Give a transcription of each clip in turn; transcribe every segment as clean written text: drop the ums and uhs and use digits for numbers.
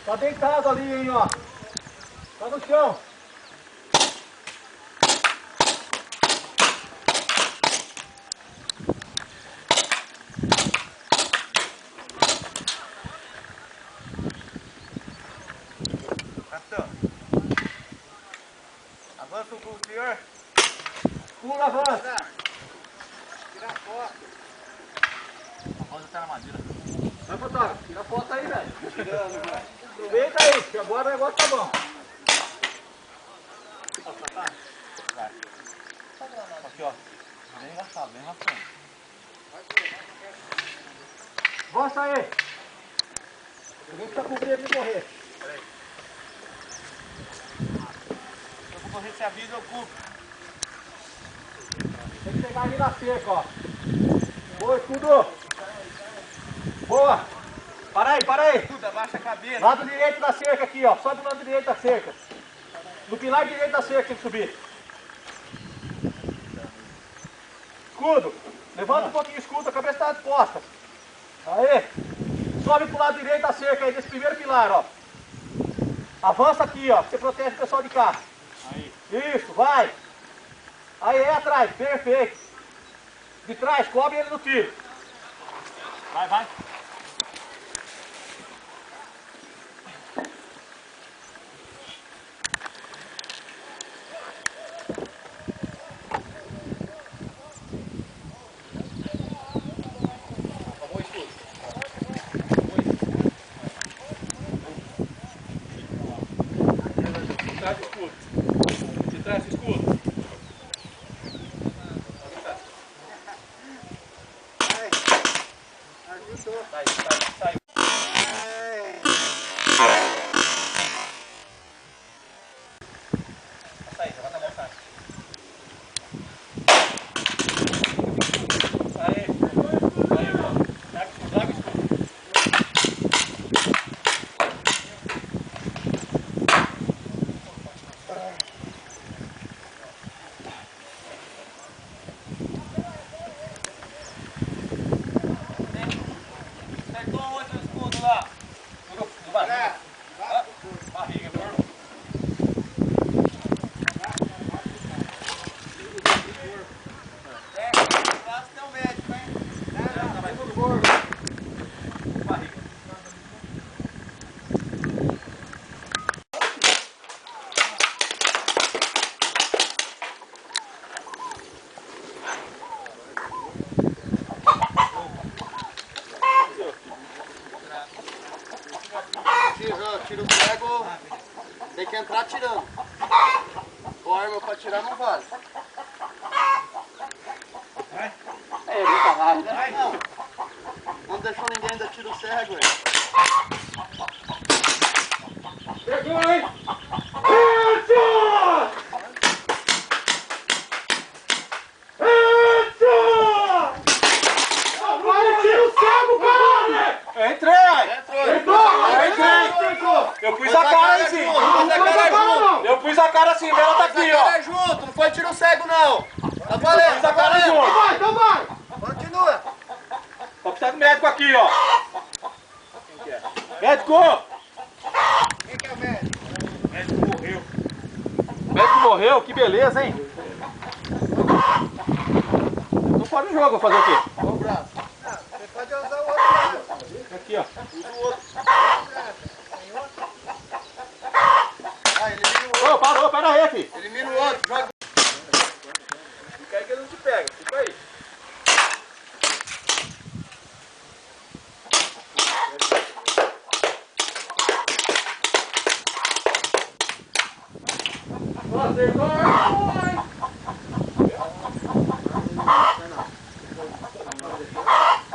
Tá deitado ali, hein, ó. Tá no chão. Capitão, avança com o senhor. Pula, avança. Tira a foto. A roda tá na madeira. Vai, fotógrafo, tira a foto aí, velho. Tirando, velho. Aproveita aí, que agora o negócio tá bom. Vai. Aqui, ó. Bem engraçado, bem raspando. Avança aí. Ninguém precisa cobrir ele de correr. Peraí. Se eu correr, se avisa, eu cubro. Tem que pegar ali na cerca, ó. Boa, escudo. Boa. Para aí, para aí. Escudo, abaixa a cabeça. Lado direito da cerca aqui, ó. Sobe no lado direito da cerca. No pilar direito da cerca tem que subir. Escudo. Levanta um pouquinho o escudo, a cabeça está disposta. Aí. Sobe pro lado direito da cerca aí, desse primeiro pilar, ó. Avança aqui, ó. Você protege o pessoal de cá. Aí. Isso, vai. Aí, atrás. Perfeito. De trás, cobre ele no tiro. Vai, vai. De trás do escudo. Sai, sai, sai. Sai, levanta a mão, sai. Aí, aí, ó. Larga o escudo. Acertou onde o escudo lá? No barriga. Barriga, corpo. Braço tem um médico, hein? Não, vai tudo gordo. Barriga. Tiro cego, tem que entrar tirando. Com arma pra tirar não vale. Vai. É, nunca mais, né? Vai. Não deixou ninguém dar tiro cego, hein? Pegou, hein? Headshot! Headshot! Agora tiro cego, caralho! Entrei! Eu pus a cara assim. Eu pus a cara assim, ela tá aqui, ó. Cara junto, não foi tiro cego não. Tá valendo, Pus a cara junto. Então vai! Continua. Só precisa do médico aqui, ó. Quem que é? Médico! Quem que é o médico? O médico morreu. O médico morreu? Que beleza, hein? Não fora do jogo, vou fazer o quê? Olha o braço. Você pode usar o outro braço. Aqui, ó. Usa o outro. Ah, elimina o outro. Ô, parou, pera aí, filho. Elimina o outro. Joga. Fica aí que ele não te pega. Fica aí.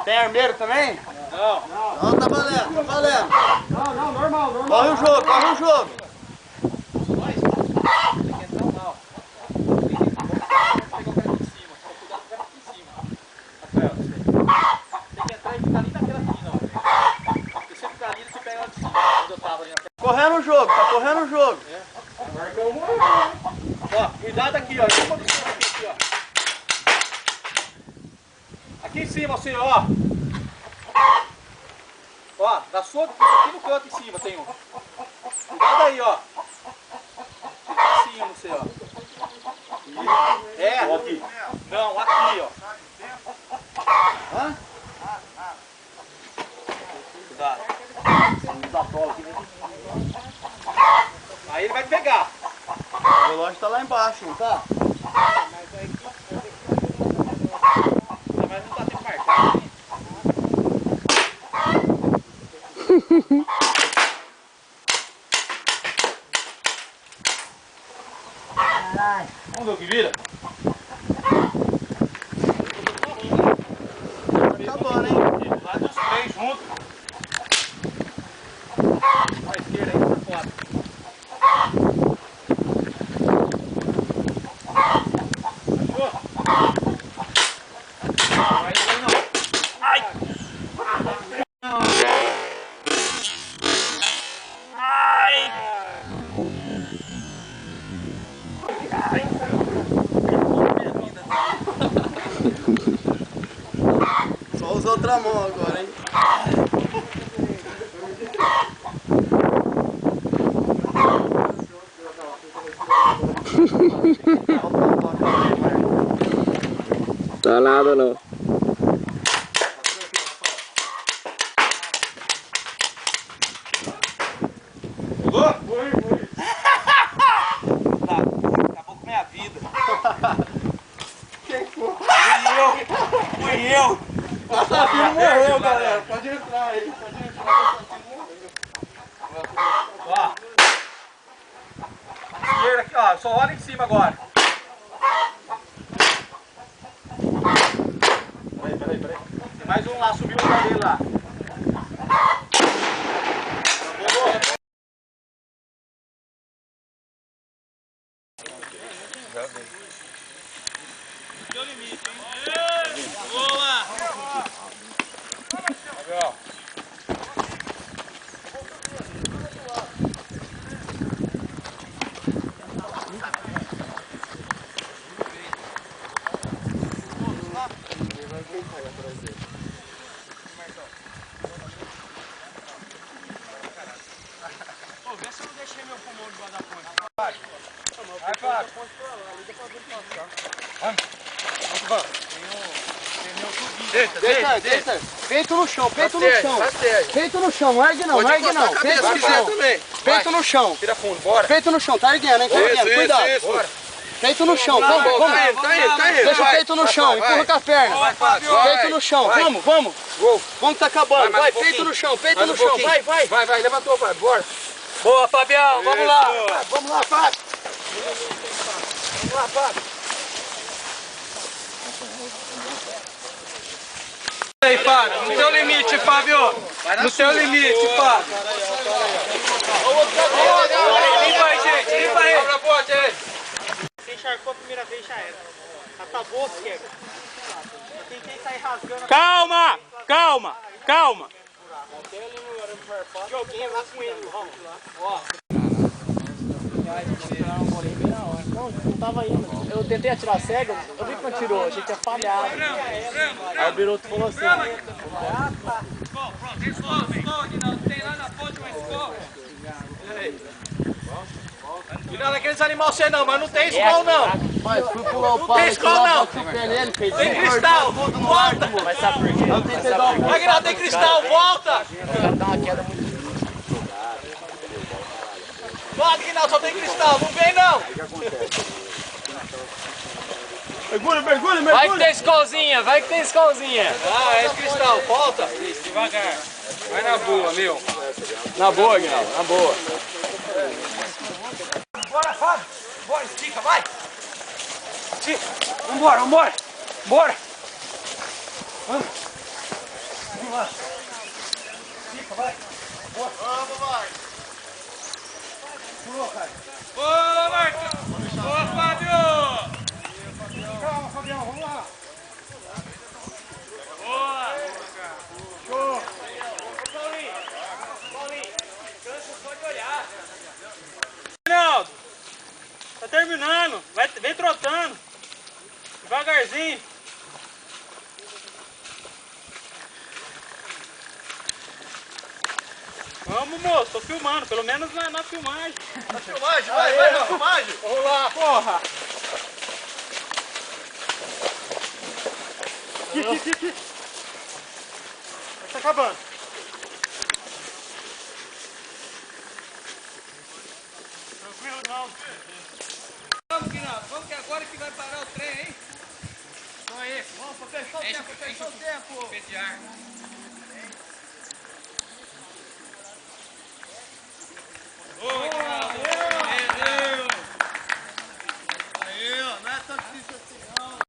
Tem armeiro também? Não. Não, tá valendo, tá valendo. Não, normal, normal. Corre o jogo, corre o jogo. Tem que entrar mal. Tem que pegar o cara aqui em cima. Só cuidar com o cara aqui em cima. Rafael, tem que entrar e ficar ali naquela esquina, ó. Porque se você ficar ali, ele se pega lá de cima. Onde eu tava ali na frente. Correndo o jogo, tá correndo o jogo. Ó, cuidado aqui, ó. Aqui em cima, assim, ó. Ó, Da sua, aqui no canto em cima tem um. Cuidado aí, ó. Assim, eu não sei, ó. É. Aqui. Não, aqui, ó. Hã? Cuidado. Aí ele vai pegar. O relógio tá lá embaixo, não tá? Mas não tá tempo marcado, hein? Vamos ver o que vira? Acabando, hein? Faz os três juntos. À esquerda aí, tá fora. Achou? Vai daí não. Ai! Só usa outra mão agora, hein? Tá nada não. Pegou? Tá, acabou com minha vida. Quem foi? Fui eu. O assassino morreu, galera. Pode entrar aí, pode entrar. O assassino morreu. Ó. Esquerda aqui, ó. Só olha em cima agora. Peraí. Tem mais um lá, subiu o lugar dele lá. Pegou? Deu limite, hein? Boa! Legal. Pô, vê se eu não deixei meu pulmão debaixo da ponte. Vai, Fábio. Vamos. Deita. Peito no chão, peito no chão. Peito no chão, não ergue não, não ergue não. Peito no chão. Peito no chão. Tira fundo, bora. Peito no chão, tá erguendo, hein? Tá erguendo, cuidado. Bora. Peito no chão, vamos. Tá indo. Deixa o peito no chão, empurra com a perna. Vai, Fábio. Peito no chão, vamos. Vamos que tá acabando. Vai, peito no chão, vai. Vai, levantou, Fábio, bora. Boa, Fabião, vamos lá. Vamos lá, Fábio. Aí, Fábio, no seu limite, Fábio. No seu limite, Fábio. Limpa aí, gente, limpa aí. Abre a porta aí. Você encharcou a primeira vez, já era. Acabou, quebra. Eu tentei sair rasgando. Calma. Joguinho lá com ele, vamos. Não tava indo. Eu tentei atirar cego, eu vi que não atirou, a gente tinha falhado. Aí o Biruto falou assim. Cuidado daqueles animais você não, mas não tem escola não. Mas fui pular o Não pau. tem escola não. Tem Tem cristal, volta. Mas sabe por quê? Eu tentei dar um Aguinaldo, tem cristal, volta. Dá uma queda muito. Volta, Aguinaldo, só tem cristal, não vem não. Mergulha. Vai que tem escolzinha, Ah, é cristal, volta. Devagar. Vai na boa, meu. Na boa, Guinaldo, na boa. Bora, Fábio. Bora, estica, vai. Estica. Vambora. Bora. Vamos lá. Estica, vai. Vamos, vai. Pulou, cara. Boa, Marcos. Boa, Fábio. Calma, Fabião, vamos lá. Boa. Show. Paulinho, cansa só de olhar. Reinaldo, tá terminando. Vem trotando. Devagarzinho. Vamos, moço, tô filmando, pelo menos na filmagem. Na filmagem, vai na filmagem. Vamos lá, porra! Aqui. Tá acabando. Tranquilo, não. Vamos que agora que vai parar o trem, hein? Então aí. Vamos, fechou o tempo. Pediar. Oi.